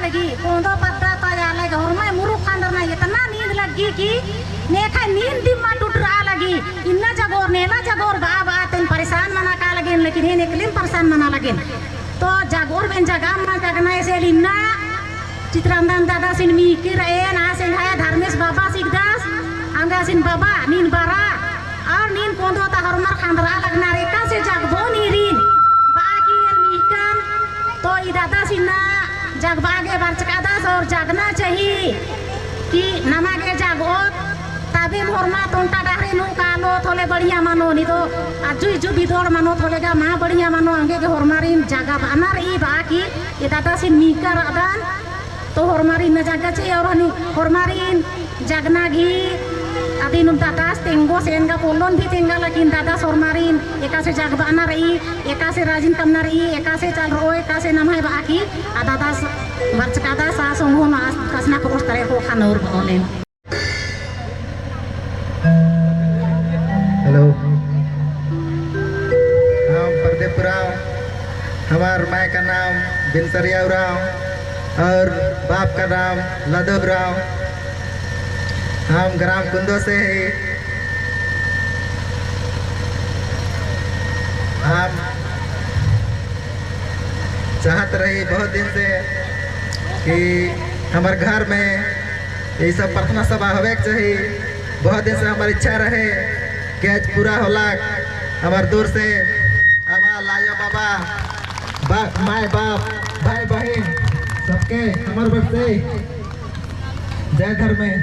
लगी कोंदो पद्दा तो या लगे और मैं मुरु खांडर ना इतना नींद लगी कि नेखा नींद दिम्मा टूट रहा लगी इन्ना जगोर नेला जगोर बाबा तेन परेशान मना का लगे लेकिन ये निकलिन परेशान मना लगे तो जागोर बेन जगह में जगना ऐसे लिन्ना चित्रांदन दादा सिन मी की रहे ना सिंह है धर्मेश बाबा सिकदास अंगा सिन बाबा नींद बारा और नींद कोंदो ता हरमर खांडरा लगना रेका से जागबो नीरीन बाकी मीकन तो ई दादा सिन्ना जगबागे बरचकादास और जागना चाहिए कि नमागे जागो तभी मोरमा तोंटा डारे नु कालो थोले बढ़िया मानो नहीं तो अजु इजु बिदोड़ मानो थोलेगा माँ बढ़िया मानो अंगे के होरमारीन जागा बानर ई बाकी ये दादा सिन मीकर अदान तो होरमारीन न जागा चाहिए और हनी होरमारीन जागना घी अभी नुम दादास तेंगो सेंगा पोलोन भी तेंगा लेकिन दादा सोरमारीन एका से जागबाना रही एका से राजिन कमना रही एका से चल रो एका से नमः बाकी आ दादा बरचकादा सा सोंगो ना कसना पोस्ट करे को खानौर बोलें। हेलो हम परदेपुरा हमार माँ का नाम बिनसरिया उराव और बाप का नाम लदब राव। हम ग्राम कुंदो से हैं। हम चाहत रही बहुत दिन से कि हमारे घर में ये सब प्रार्थना सभा होवे के चाहिए। बहुत दिन से हमारी इच्छा रहे कि आज पूरा होला हमारे दूर से हमारा लाया बाबा माए बाप भाई बहन सबके हमारे बच्चे जय धर्म में